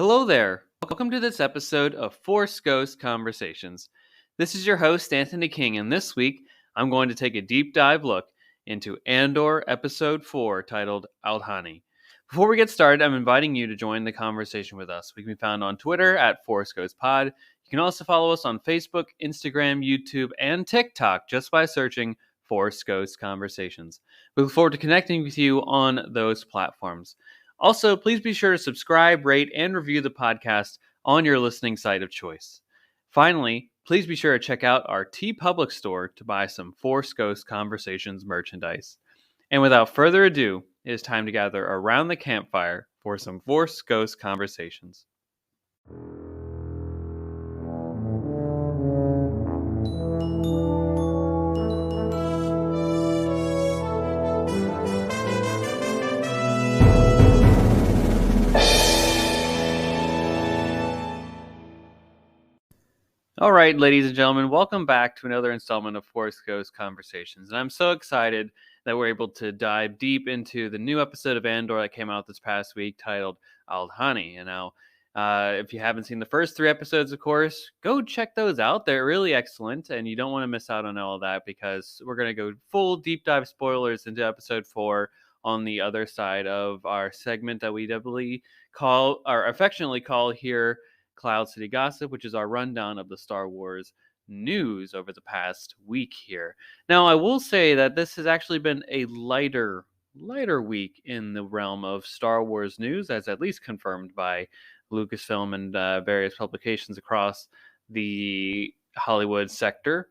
Hello there. Welcome to this episode of Force Ghost Conversations. This is your host, Anthony King, and this week I'm going to take a deep dive look into Andor Episode 4 titled Aldhani. Before we get started, I'm inviting you to join the conversation with us. We can be found on Twitter at Force Ghost Pod. You can also follow us on Facebook, Instagram, YouTube, and TikTok just by searching Force Ghost Conversations. We look forward to connecting with you on those platforms. Also, please be sure to subscribe, rate, and review the podcast on your listening site of choice. Finally, please be sure to check out our TeePublic store to buy some Force Ghost Conversations merchandise. And without further ado, it is time to gather around the campfire for some Force Ghost Conversations. All right, ladies and gentlemen, welcome back to another installment of Force Ghost Conversations. And I'm so excited that we're able to dive deep into the new episode of Andor that came out this past week titled Aldhani. And now, if you haven't seen the first 3 episodes, of course, go check those out. They're really excellent, and you don't want to miss out on all of that because we're going to go full deep dive spoilers into episode 4 on the other side of our segment that we doubly call, or affectionately call here, Cloud City Gossip, which is our rundown of the Star Wars news over the past week here. Now, I will say that this has actually been a lighter week in the realm of Star Wars news, as at least confirmed by Lucasfilm and various publications across the Hollywood sector.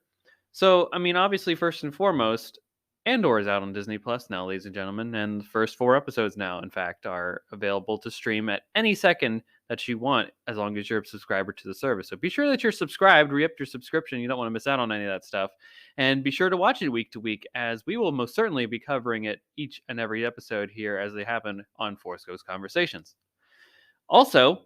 So, I mean, obviously, first and foremost, Andor is out on Disney Plus now, ladies and gentlemen, and the first 4 episodes now, in fact, are available to stream at any second that you want, as long as you're a subscriber to the service. So be sure that you're subscribed, re-up your subscription. You don't want to miss out on any of that stuff. And be sure to watch it week to week, as we will most certainly be covering it each and every episode here as they happen on Force Ghost Conversations. Also,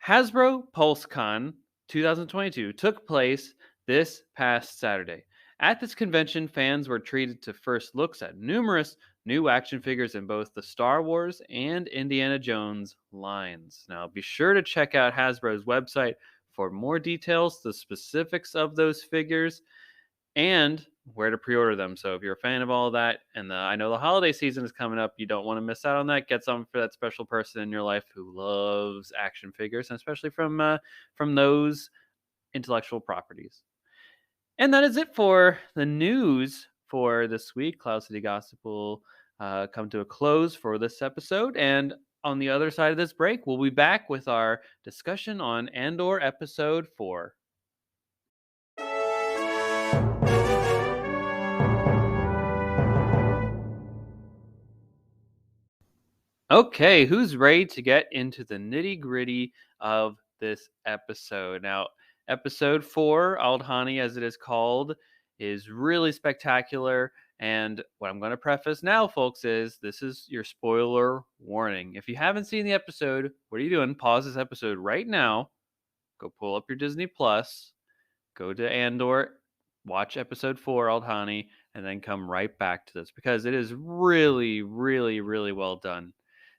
Hasbro PulseCon 2022 took place this past Saturday. At this convention, fans were treated to first looks at numerous new action figures in both the Star Wars and Indiana Jones lines. Now, be sure to check out Hasbro's website for more details, the specifics of those figures, and where to pre-order them. So if you're a fan of all of that, and I know the holiday season is coming up, you don't want to miss out on that. Get some for that special person in your life who loves action figures, and especially from those intellectual properties. And that is it for the news for this week. Cloud City Gossip will come to a close for this episode. And on the other side of this break, we'll be back with our discussion on Andor Episode 4. Okay, who's ready to get into the nitty-gritty of this episode? Now, Episode 4, Aldhani as it is called, is really spectacular. And what I'm going to preface now, folks, is this is your spoiler warning. If you haven't seen the episode, what are you doing? Pause this episode right now. Go pull up your Disney Plus. Go to Andor. Watch Episode 4, Aldhani. And then come right back to this, because it is really, really, really well done.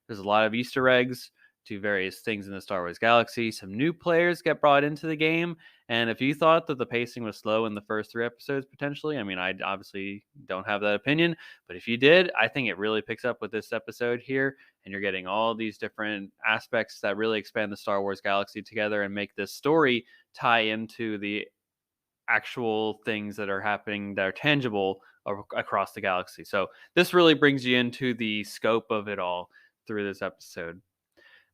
There's a lot of Easter eggs to various things in the Star Wars galaxy. Some new players get brought into the game. And if you thought that the pacing was slow in the first 3 episodes, potentially, I mean, I obviously don't have that opinion. But if you did, I think it really picks up with this episode here. And you're getting all these different aspects that really expand the Star Wars galaxy together and make this story tie into the actual things that are happening that are tangible across the galaxy. So this really brings you into the scope of it all through this episode.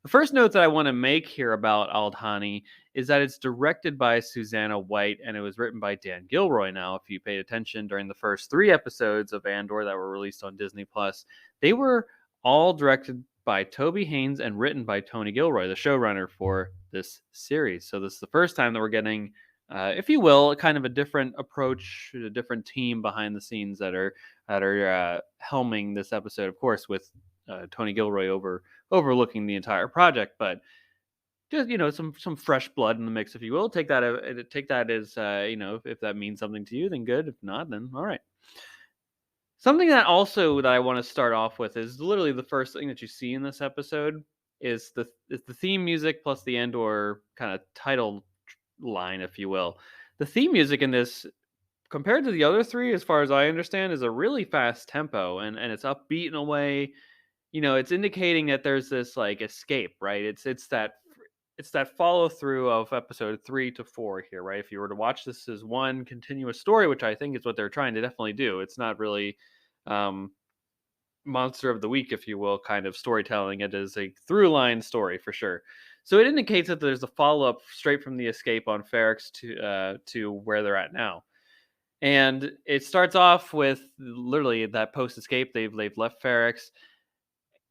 The first note that I want to make here about Aldhani is that it's directed by Susanna White and it was written by Dan Gilroy. Now, if you paid attention during the first 3 episodes of Andor that were released on Disney Plus, they were all directed by Toby Haynes and written by Tony Gilroy, the showrunner for this series. So this is the first time that we're getting, if you will, kind of a different approach, a different team behind the scenes that are helming this episode, of course, with Tony Gilroy overlooking the entire project, but just some fresh blood in the mix, if you will. Take that as if that means something to you, then good. If not, then all right. Something that I want to start off with is literally the first thing that you see in this episode is the theme music plus the Andor kind of title line, if you will. The theme music in this, compared to the other three, as far as I understand, is a really fast tempo, and it's upbeat in a way. It's indicating that there's this like escape, right? It's that follow through of episode 3 to 4 here, right? If you were to watch this as one continuous story, which I think is what they're trying to definitely do, it's not really um, monster of the week, if you will, kind of storytelling. It is a through line story for sure. So it indicates that there's a follow up straight from the escape on Ferrex to where they're at now. And it starts off with literally that post escape. They've left Ferrex.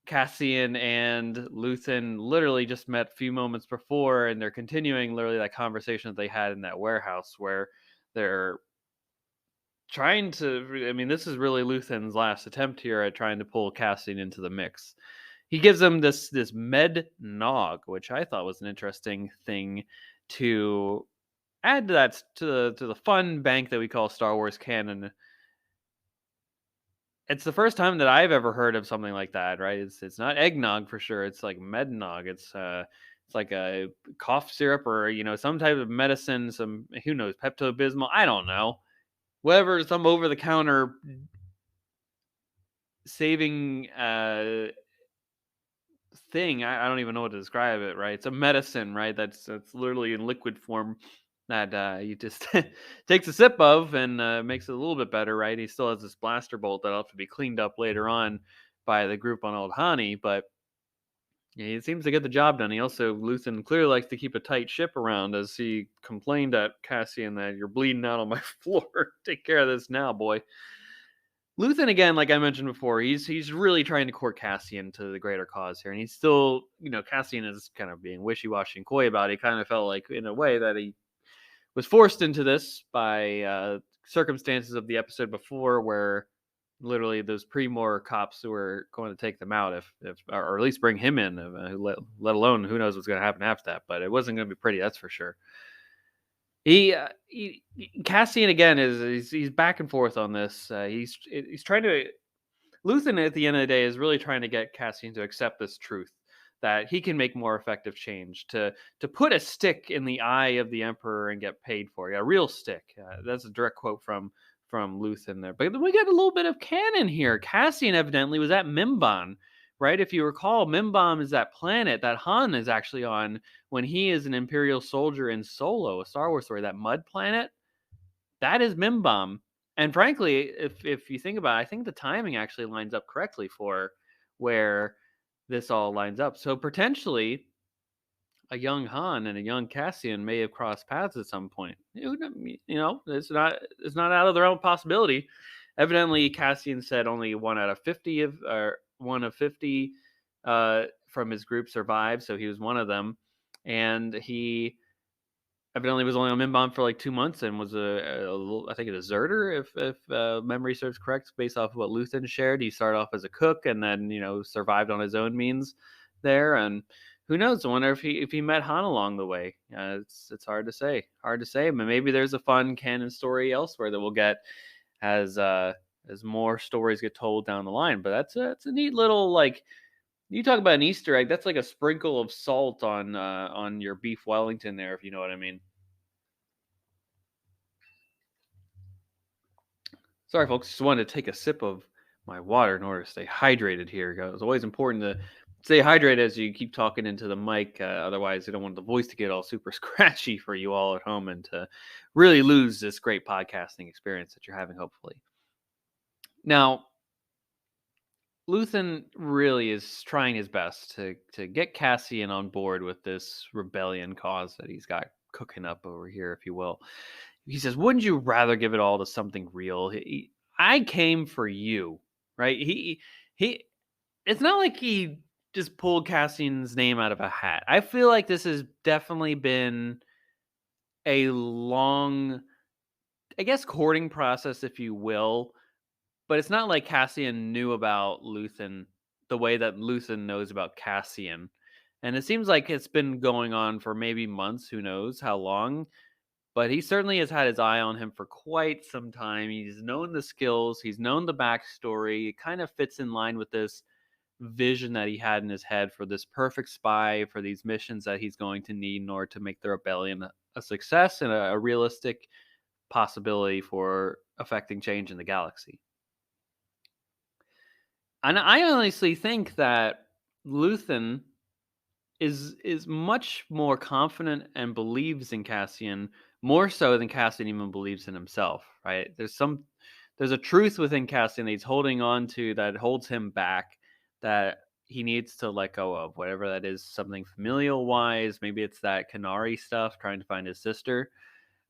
Cassian and Luthen literally just met a few moments before, and they're continuing literally that conversation that they had in that warehouse where they're trying to. I mean, this is really Luthen's last attempt here at trying to pull Cassian into the mix. He gives them this med nog, which I thought was an interesting thing to add to that to the fun bank that we call Star Wars canon. It's the first time that I've ever heard of something like that, right? It's not eggnog for sure. It's like mednog. It's like a cough syrup or some type of medicine. Some who knows Pepto Bismol. I don't know. Whatever, some over the counter saving thing. I don't even know what to describe it. Right? It's a medicine, right? That's literally in liquid form that you just takes a sip of and makes it a little bit better, right? He still has this blaster bolt that'll have to be cleaned up later on by the group on Old Hani, but yeah, he seems to get the job done. He also, Luthen clearly likes to keep a tight ship around, as he complained at Cassian that you're bleeding out on my floor. Take care of this now, boy. Luthen, again, like I mentioned before, he's really trying to court Cassian to the greater cause here, and he's still, Cassian is kind of being wishy-washy and coy about it. He kind of felt like, in a way, that he was forced into this by circumstances of the episode before, where literally those Pre-Mor cops who were going to take them out, if or at least bring him in, let alone who knows what's going to happen after that. But it wasn't going to be pretty, that's for sure. Cassian again he's back and forth on this. He's trying to. Luthen at the end of the day is really trying to get Cassian to accept this truth that he can make more effective change, to put a stick in the eye of the Emperor and get paid for it. A real stick. That's a direct quote from Luthen there. But we get a little bit of canon here. Cassian evidently was at Mimban, right? If you recall, Mimban is that planet that Han is actually on when he is an Imperial soldier in Solo, a Star Wars story. That mud planet, that is Mimban. And frankly, if you think about it, I think the timing actually lines up correctly for where this all lines up. So potentially, a young Han and a young Cassian may have crossed paths at some point. It's not out of their own possibility. Evidently, Cassian said only 1 out of 50 or 1 of 50 from his group survived, so he was one of them, and he evidently was only on Mimban for like 2 months and was I think a deserter, if memory serves correct, based off of what Luthen shared. He started off as a cook and then survived on his own means there, and who knows? I wonder if he met Han along the way. It's hard to say, but maybe there's a fun canon story elsewhere that we'll get as more stories get told down the line. But that's a neat little, like, you talk about an Easter egg. That's like a sprinkle of salt on your beef Wellington there, if you know what I mean. Sorry, folks. Just wanted to take a sip of my water in order to stay hydrated here. It's always important to stay hydrated as you keep talking into the mic. Otherwise, you don't want the voice to get all super scratchy for you all at home and to really lose this great podcasting experience that you're having, hopefully. Now, Luthen really is trying his best to get Cassian on board with this rebellion cause that he's got cooking up over here, if you will. He says, "Wouldn't you rather give it all to something real? I came for you, right? He. It's not like he just pulled Cassian's name out of a hat. I feel like this has definitely been a long, I guess, courting process, if you will. But it's not like Cassian knew about Luthen the way that Luthen knows about Cassian. And it seems like it's been going on for maybe months, who knows how long. But he certainly has had his eye on him for quite some time. He's known the skills, he's known the backstory. It kind of fits in line with this vision that he had in his head for this perfect spy for these missions that he's going to need in order to make the rebellion a success and a realistic possibility for affecting change in the galaxy. And I honestly think that Luthen is much more confident and believes in Cassian more so than Cassian even believes in himself, right? There's a truth within Cassian that he's holding on to that holds him back, that he needs to let go of, whatever that is, something familial wise. Maybe it's that Canary stuff, trying to find his sister.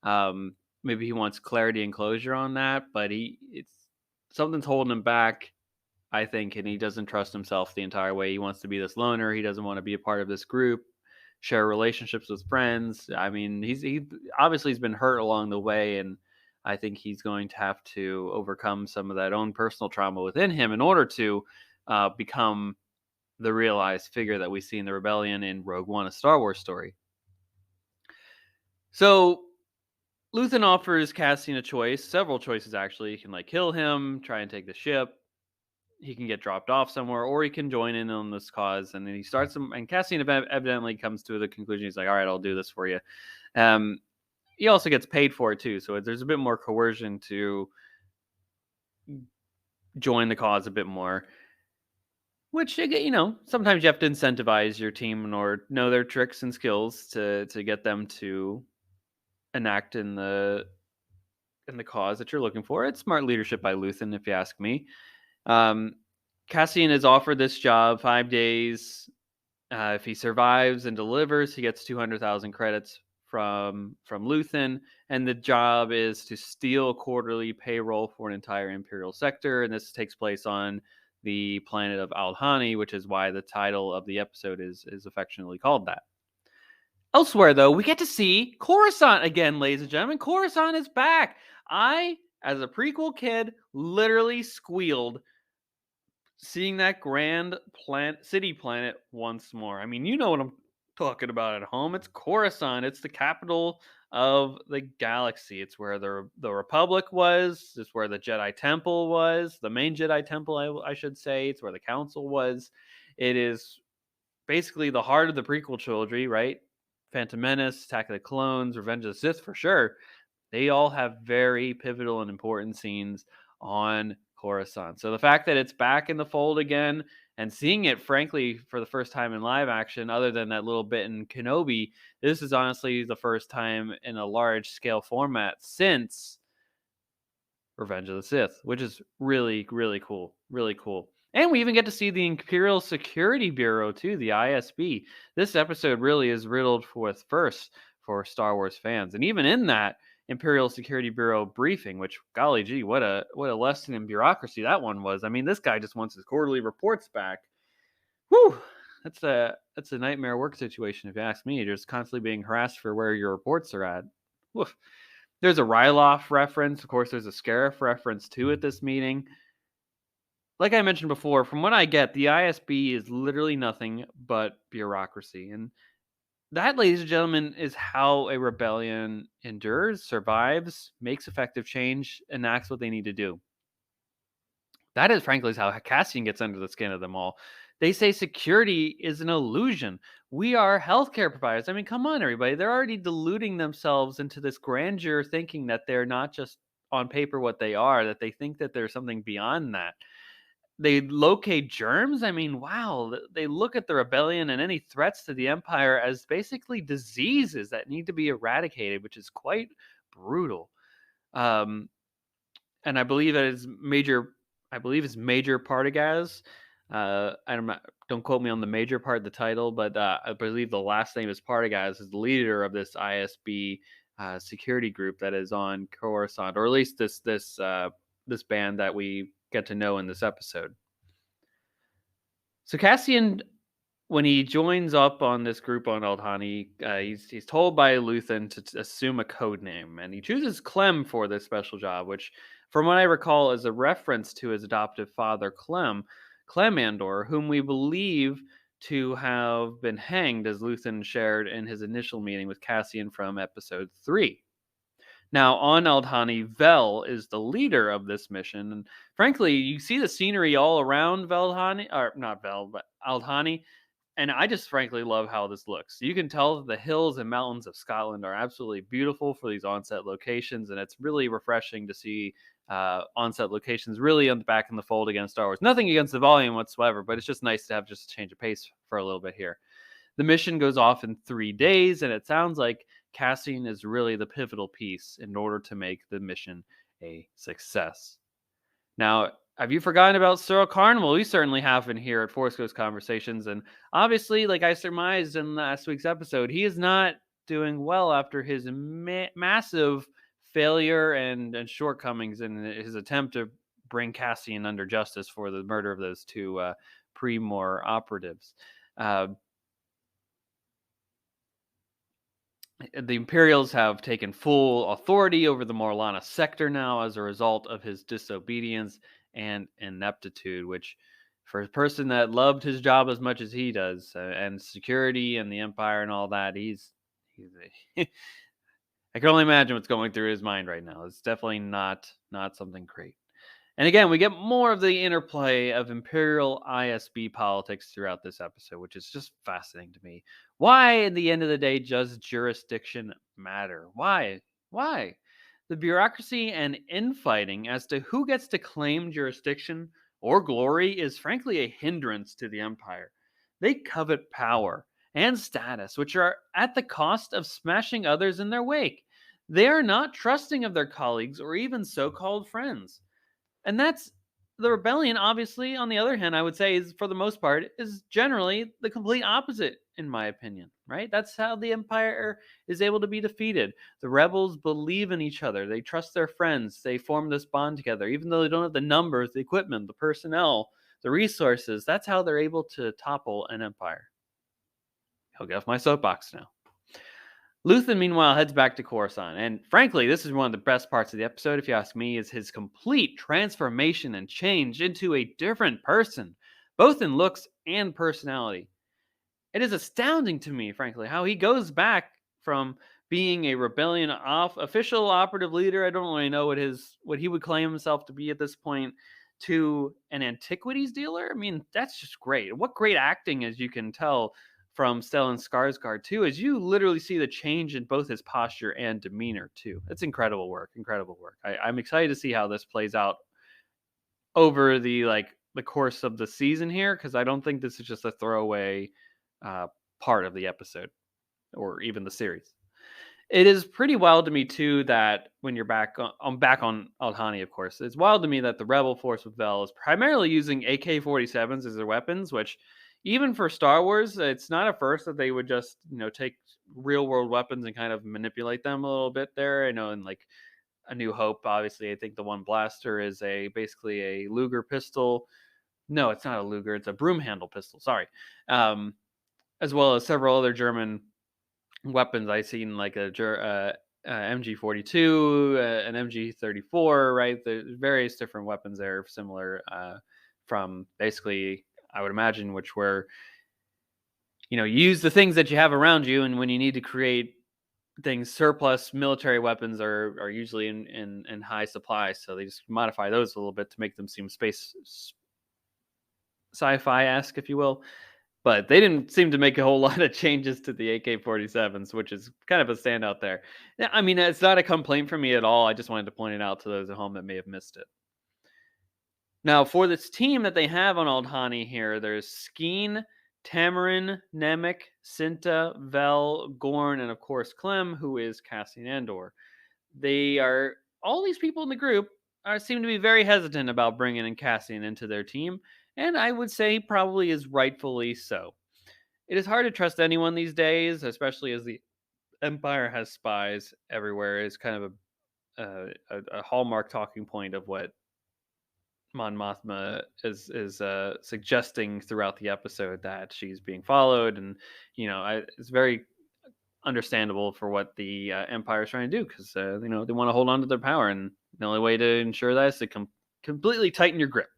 Um, Maybe he wants clarity and closure on that, but it's something's holding him back, I think, and he doesn't trust himself the entire way. He wants to be this loner. He doesn't want to be a part of this group, share relationships with friends. I mean, he obviously has been hurt along the way, and I think he's going to have to overcome some of that own personal trauma within him in order to become the realized figure that we see in the rebellion in Rogue One, a Star Wars story. So Luthen offers Cassian a choice, several choices actually. He can kill him, try and take the ship. He can get dropped off somewhere, or he can join in on this cause. And then he starts him, and Cassian evidently comes to the conclusion. He's like, "All right, I'll do this for you." Um, he also gets paid for it too, so there's a bit more coercion to join the cause a bit more. Which, sometimes you have to incentivize your team or know their tricks and skills to get them to enact in the cause that you're looking for. It's smart leadership by Luthen, if you ask me. Um, Cassian is offered this job 5 days. If he survives and delivers, he gets 200,000 credits from Luthen, and the job is to steal quarterly payroll for an entire Imperial sector, and this takes place on the planet of Aldhani, which is why the title of the episode is affectionately called that. Elsewhere, though, we get to see Coruscant again, ladies and gentlemen. Coruscant is back. I, as a prequel kid, literally squealed seeing that grand city planet once more. I mean, you know what I'm talking about at home. It's Coruscant. It's the capital of the galaxy. It's where the Republic was. It's where the Jedi Temple was. The main Jedi Temple, I should say. It's where the Council was. It is basically the heart of the prequel trilogy, right? Phantom Menace, Attack of the Clones, Revenge of the Sith for sure. They all have very pivotal and important scenes on Coruscant. So the fact that it's back in the fold again and seeing it, frankly, for the first time in live action, other than that little bit in Kenobi, this is honestly the first time in a large scale format since Revenge of the Sith, which is really, really cool. Really cool. And we even get to see the Imperial Security Bureau, too, the ISB. This episode really is riddled with firsts for Star Wars fans. And even in that Imperial Security Bureau briefing, which, golly gee, what a lesson in bureaucracy that one was. I mean, this guy just wants his quarterly reports back. Whew! That's a nightmare work situation, if you ask me. You're just constantly being harassed for where your reports are at. Woof. There's a Ryloth reference. Of course, there's a Scarif reference too at this meeting. Like I mentioned before, from what I get, the ISB is literally nothing but bureaucracy. And that, ladies and gentlemen, is how a rebellion endures, survives, makes effective change, enacts what they need to do. That is, frankly, how Cassian gets under the skin of them all. They say security is an illusion. We are healthcare providers. I mean, come on, everybody. They're already deluding themselves into this grandeur, thinking that they're not just on paper what they are, that they think that there's something beyond that. They locate germs. I mean, wow. They look at the rebellion and any threats to the empire as basically diseases that need to be eradicated, which is quite brutal. Um, and I believe that is major. I believe it's Major Partagas. Don't quote me on the major part of the title, but I believe the last name is Partagas. Is the leader of this ISB security group that is on Coruscant, or at least this band that we get to know in this episode. So Cassian, when he joins up on this group on Aldhani, he's told by Luthen to assume a code name, and he chooses Clem for this special job, which, from what I recall, is a reference to his adoptive father, Clem Andor, whom we believe to have been hanged, as Luthen shared in his initial meeting with Cassian from Episode 3. Now, on Aldhani, Vel is the leader of this mission, and frankly, you see the scenery all around Veldhani, or not Vel, but Aldhani, and I just frankly love how this looks. You can tell that the hills and mountains of Scotland are absolutely beautiful for these onset locations, and it's really refreshing to see onset locations really on the back in the fold against Star Wars. Nothing against the volume whatsoever, but it's just nice to have just a change of pace for a little bit here. The mission goes off in 3 days, and it sounds like Cassian is really the pivotal piece in order to make the mission a success. Now, have you forgotten about Cyril Karn? Well, we certainly haven't here at Force Ghost Conversations. And obviously, like I surmised in last week's episode, he is not doing well after his massive failure and shortcomings in his attempt to bring Cassian under justice for the murder of those two Pre-Mor operatives. Uh, the Imperials have taken full authority over the Morlana sector now as a result of his disobedience and ineptitude, which, for a person that loved his job as much as he does, and security and the Empire and all that, he's I can only imagine what's going through his mind right now. It's definitely not something great. And again, we get more of the interplay of Imperial ISB politics throughout this episode, which is just fascinating to me. Why, in the end of the day, does jurisdiction matter? Why? Why? The bureaucracy and infighting as to who gets to claim jurisdiction or glory is frankly a hindrance to the Empire. They covet power and status, which are at the cost of smashing others in their wake. They are not trusting of their colleagues or even so called friends. And that's the rebellion, obviously, on the other hand, I would say, is for the most part, is generally the complete opposite, in my opinion, right? That's how the Empire is able to be defeated. The rebels believe in each other, they trust their friends, they form this bond together, even though they don't have the numbers, the equipment, the personnel, the resources. That's how they're able to topple an empire. I'll get off my soapbox now. Luthen, meanwhile, heads back to Coruscant, and frankly, this is one of the best parts of the episode, if you ask me, is his complete transformation and change into a different person, both in looks and personality. It is astounding to me, frankly, how he goes back from being a rebellion official operative leader. I don't really know what he would claim himself to be at this point, to an antiquities dealer. I mean, that's just great. What great acting, as you can tell from Stellan Skarsgård too, as you literally see the change in both his posture and demeanor too. It's incredible work. Incredible work. I'm excited to see how this plays out over the course of the season here, because I don't think this is just a throwaway uh, part of the episode or even the series. It is pretty wild to me too that when you're back on Aldhani, of course, it's wild to me that the rebel force with Vel is primarily using AK-47s as their weapons, which even for Star Wars, it's not a first that they would just take real world weapons and kind of manipulate them a little bit there. I know in like A New Hope, obviously, I think the one blaster is basically a Luger pistol. No, it's not a Luger; it's a broom handle pistol. Sorry, as well as several other German weapons. I seen like MG42, an MG34, right? There's various different weapons there, similar from basically, I would imagine, which were you use the things that you have around you, and when you need to create things, surplus military weapons are usually in high supply, so they just modify those a little bit to make them seem space sci-fi-esque, if you will. But they didn't seem to make a whole lot of changes to the AK-47s, which is kind of a standout there. Yeah, I mean, it's not a complaint from me at all. I just wanted to point it out to those at home that may have missed it. Now, for this team that they have on Aldhani here, there's Skeen, Tamarin, Nemec, Cinta, Vel, Gorn, and of course Clem, who is Cassian Andor. All these people in the group seem to be very hesitant about bringing in Cassian into their team, and I would say probably is rightfully so. It is hard to trust anyone these days, especially as the Empire has spies everywhere. Is kind of a hallmark talking point of what Mon Mothma is suggesting throughout the episode, that she's being followed, and it's very understandable for what the Empire is trying to do, because they want to hold on to their power, and the only way to ensure that is to completely tighten your grip.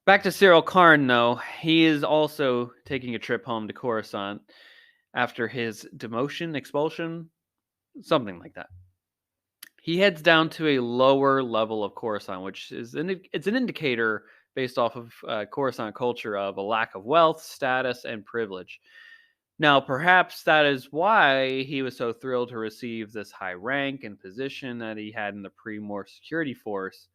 Back to Cyril Karn, though, he is also taking a trip home to Coruscant after his demotion, expulsion. something like that. He heads down to a lower level of Coruscant, which is it's an indicator based off of Coruscant culture of a lack of wealth, status, and privilege. Now, perhaps that is why he was so thrilled to receive this high rank and position that he had in the pre-Morph security force.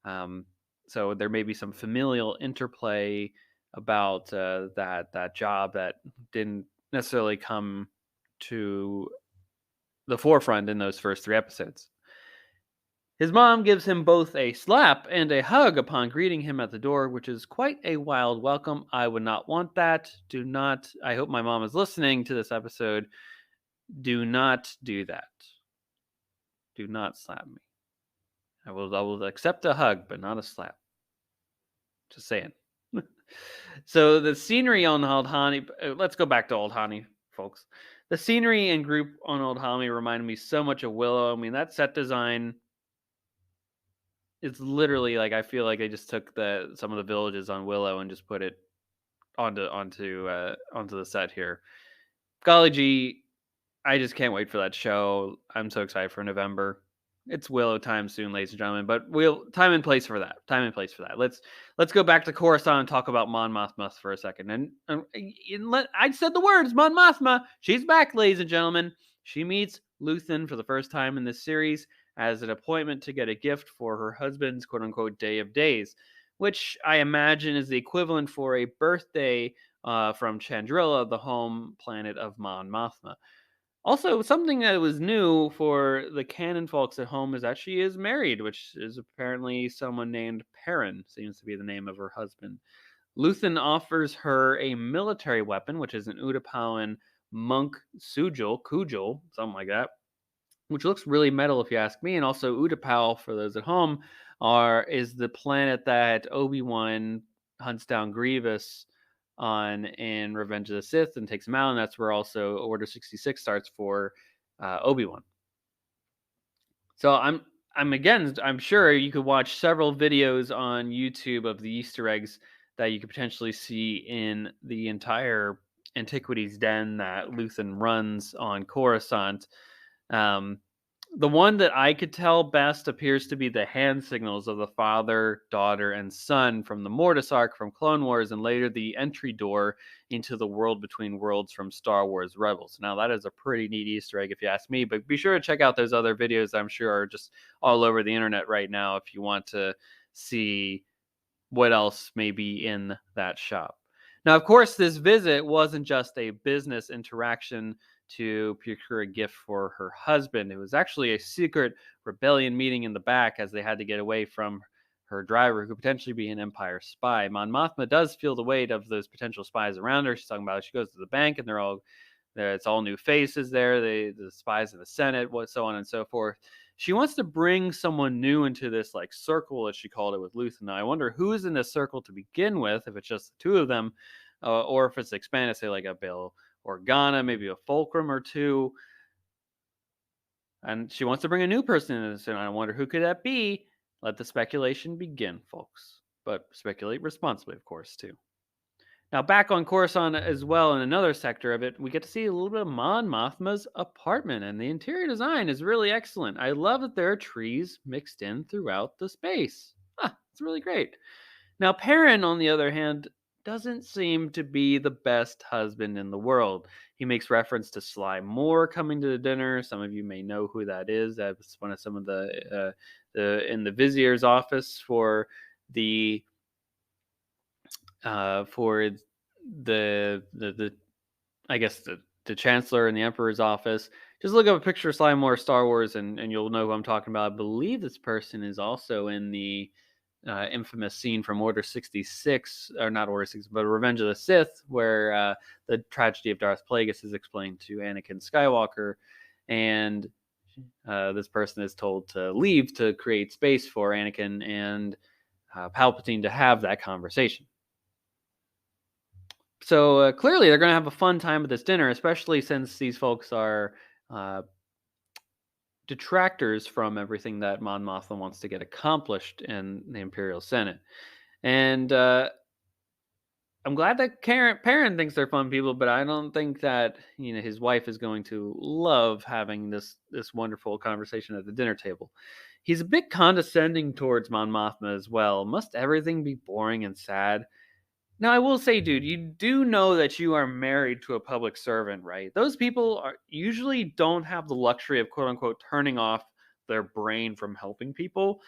Um, so there may be some familial interplay about that job that didn't necessarily come to the forefront in those first three episodes. His mom gives him both a slap and a hug upon greeting him at the door, which is quite a wild welcome. I would not want that. Do not. I hope my mom is listening to this episode. Do not do that. Do not slap me. I will accept a hug, but not a slap. Just saying. So the scenery on Old Honey. Let's go back to Old Honey, folks. The scenery and group on Old Honey reminded me so much of Willow. I mean, that set design is literally like I feel like they just took some of the villages on Willow and just put it onto the set here. Golly gee, I just can't wait for that show. I'm so excited for November. It's Willow time soon, ladies and gentlemen. But we'll time and place for that. Time and place for that. Let's go back to Coruscant and talk about Mon Mothma for a second. I said the words Mon Mothma. She's back, ladies and gentlemen. She meets Luthen for the first time in this series as an appointment to get a gift for her husband's quote unquote day of days, which I imagine is the equivalent for a birthday from Chandrilla, the home planet of Mon Mothma. Also, something that was new for the canon folks at home is that she is married, which is apparently someone named Perrin, seems to be the name of her husband. Luthen offers her a military weapon, which is an Utapawan monk cudgel, something like that, which looks really metal if you ask me. And also Utapau, for those at home, is the planet that Obi-Wan hunts down Grievous on in Revenge of the Sith and takes him out, and that's where also Order 66 starts for Obi-Wan. So I'm sure you could watch several videos on YouTube of the Easter eggs that you could potentially see in the entire Antiquities Den that Luthen runs on Coruscant. Um, the one that I could tell best appears to be the hand signals of the father, daughter, and son from the Mortis arc from Clone Wars, and later the entry door into the world between worlds from Star Wars Rebels. Now, that is a pretty neat Easter egg if you ask me, but be sure to check out those other videos I'm sure are just all over the internet right now if you want to see what else may be in that shop. Now, of course, this visit wasn't just a business interaction to procure a gift for her husband. It was actually a secret rebellion meeting in the back as they had to get away from her driver, who could potentially be an Empire spy. Mon Mothma does feel the weight of those potential spies around her. She's talking about she goes to the bank and it's all new faces there. The spies of the Senate, so on and so forth. She wants to bring someone new into this like circle, as she called it, with Luthen. Now, I wonder who's in this circle to begin with, if it's just the two of them, or if it's expanded, say like a Bail Organa, maybe a Fulcrum or two. And she wants to bring a new person into this, and I wonder who could that be. Let the speculation begin, folks. But speculate responsibly, of course, too. Now, back on Coruscant as well, in another sector of it, we get to see a little bit of Mon Mothma's apartment, and the interior design is really excellent. I love that there are trees mixed in throughout the space. It's really great. Now, Perrin, on the other hand, doesn't seem to be the best husband in the world. He makes reference to Sly Moore coming to the dinner. Some of you may know who that is. That's one of some of the in the Vizier's office for the for the I guess the Chancellor in the Emperor's office. Just look up a picture of Sly Moore Star Wars and you'll know who I'm talking about. I believe this person is also in the infamous scene from Order 66, or not Order 66, but Revenge of the Sith, where the tragedy of Darth Plagueis is explained to Anakin Skywalker, and this person is told to leave to create space for Anakin and Palpatine to have that conversation. So clearly they're going to have a fun time at this dinner, especially since these folks are detractors from everything that Mon Mothma wants to get accomplished in the Imperial Senate. And I'm glad that Perrin thinks they're fun people, but I don't think that his wife is going to love having this wonderful conversation at the dinner table. He's a bit condescending towards Mon Mothma as well. Must everything be boring and sad? Now, I will say, dude, you do know that you are married to a public servant, right? Those people are usually don't have the luxury of quote unquote turning off their brain from helping people.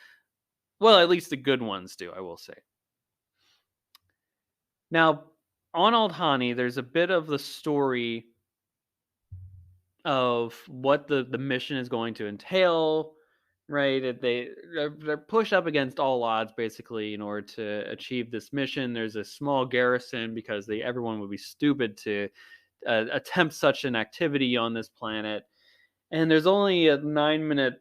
Well, at least the good ones do, I will say. Now, on Aldhani, there's a bit of the story of what the mission is going to entail, right? They're pushed up against all odds basically in order to achieve this mission. There's a small garrison because everyone would be stupid to attempt such an activity on this planet, and there's only a 9 minute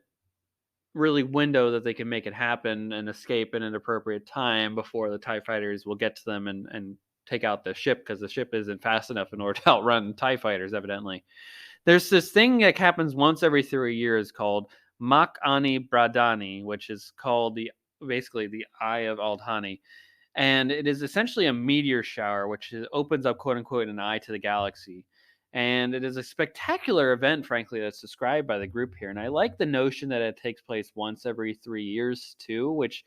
really window that they can make it happen and escape in an appropriate time before the TIE fighters will get to them and take out the ship because the ship isn't fast enough in order to outrun TIE fighters, evidently. There's this thing that happens once every 3 years called Makani Bradani, which is called basically the Eye of Aldhani. And it is essentially a meteor shower, which opens up, quote unquote, an eye to the galaxy. And it is a spectacular event, frankly, that's described by the group here. And I like the notion that it takes place once every 3 years, too, which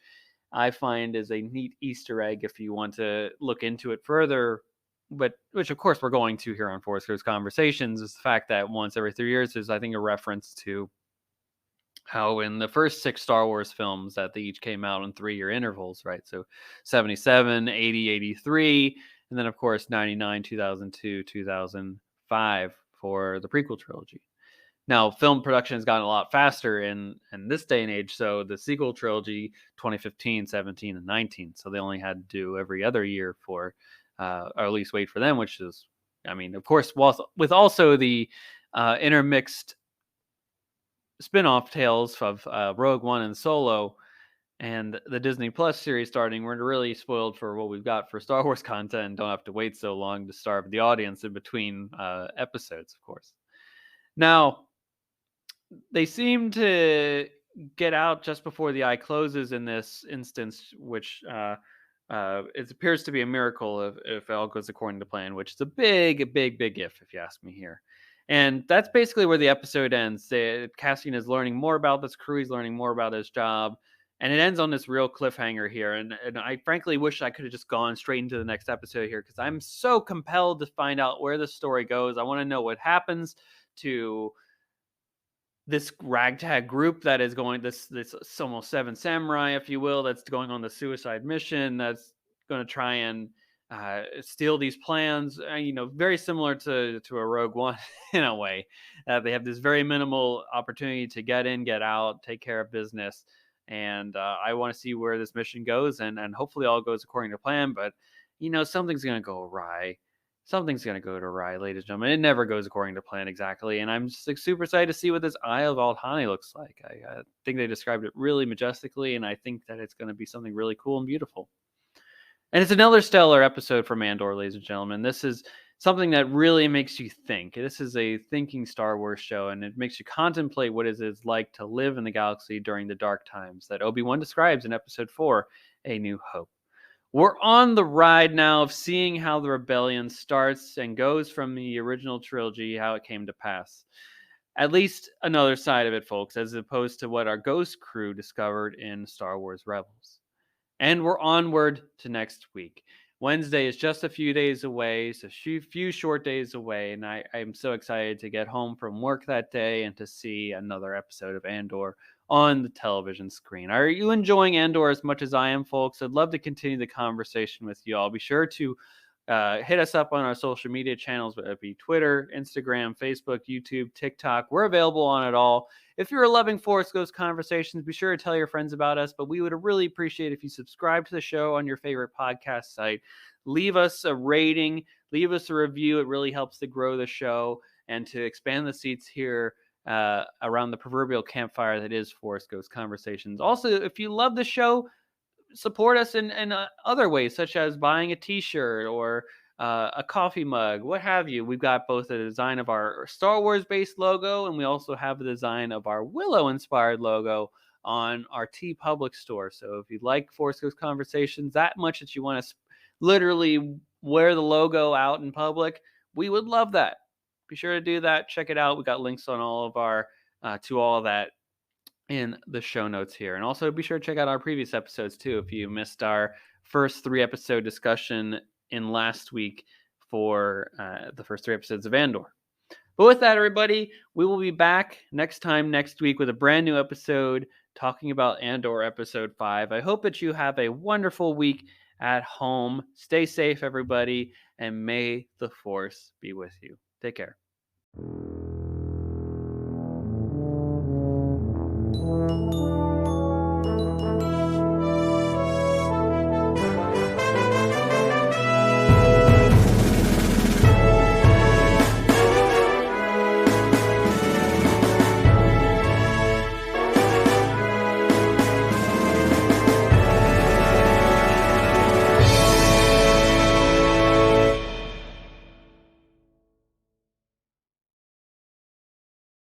I find is a neat Easter egg if you want to look into it further. But which, of course, we're going to here on Force Ghost Conversations is the fact that once every 3 years is, I think, a reference to how in the first 6 Star Wars films that they each came out in 3 year intervals, right? So 77, 80, 83, and then, of course, 99, 2002, 2005 for the prequel trilogy. Now, film production has gotten a lot faster in this day and age. So the sequel trilogy, 2015, 17, and 19. So they only had to do every other year for, or at least wait for them, which is, I mean, of course, with also the intermixed spin-off tales of Rogue One and Solo and the Disney Plus series starting, we're really spoiled for what we've got for Star Wars content and don't have to wait so long to starve the audience in between episodes, of course. Now, they seem to get out just before the eye closes in this instance, which it appears to be a miracle if it all goes according to plan, which is a big if you ask me here. And that's basically where the episode ends. Cassian is learning more about this crew. He's learning more about his job. And it ends on this real cliffhanger here. And I frankly wish I could have just gone straight into the next episode here because I'm so compelled to find out where the story goes. I want to know what happens to this ragtag group that is going this almost seven samurai, if you will, that's going on the suicide mission that's going to try and steal these plans. Very similar to a Rogue One in a way. They have this very minimal opportunity to get in, get out, take care of business, and I want to see where this mission goes, and hopefully all goes according to plan. But something's going to go awry. Something's going to go awry, ladies and gentlemen. It never goes according to plan exactly. And I'm just super excited to see what this Eye of Aldhani looks like. I think they described it really majestically, and I think that it's going to be something really cool and beautiful. And it's another stellar episode from Andor, ladies and gentlemen. This is something that really makes you think. This is a thinking Star Wars show, and it makes you contemplate what it is like to live in the galaxy during the dark times that Obi-Wan describes in Episode 4, A New Hope. We're on the ride now of seeing how the rebellion starts and goes from the original trilogy, how it came to pass. At least another side of it, folks, as opposed to what our ghost crew discovered in Star Wars Rebels. And we're onward to next week. Wednesday is just a few days away, so few short days away, and I'm so excited to get home from work that day and to see another episode of Andor on the television screen. Are you enjoying Andor as much as I am, folks? I'd love to continue the conversation with you all. Be sure to hit us up on our social media channels, whether it be Twitter, Instagram, Facebook, YouTube, TikTok. We're available on it all. If you're loving Force Ghost Conversations, be sure to tell your friends about us. But we would really appreciate if you subscribe to the show on your favorite podcast site. Leave us a rating, leave us a review. It really helps to grow the show and to expand the seats here around the proverbial campfire that is Force Ghost Conversations. Also, if you love the show, support us in other ways, such as buying a t-shirt or a coffee mug, what have you. We've got both a design of our Star Wars based logo, and we also have a design of our Willow inspired logo on our TeePublic store. So if you like Force Ghost Conversations that much that you want to literally wear the logo out in public, we would love that. Be sure to do that. Check it out. We got links on all of our to all of that in the show notes here. And also be sure to check out our previous episodes too if you missed our first 3 episode discussion in last week for the first 3 episodes of Andor. But with that, everybody, we will be back next time next week with a brand new episode talking about Andor episode 5. I hope that you have a wonderful week at home. Stay safe, everybody, and may the Force be with you. Take care.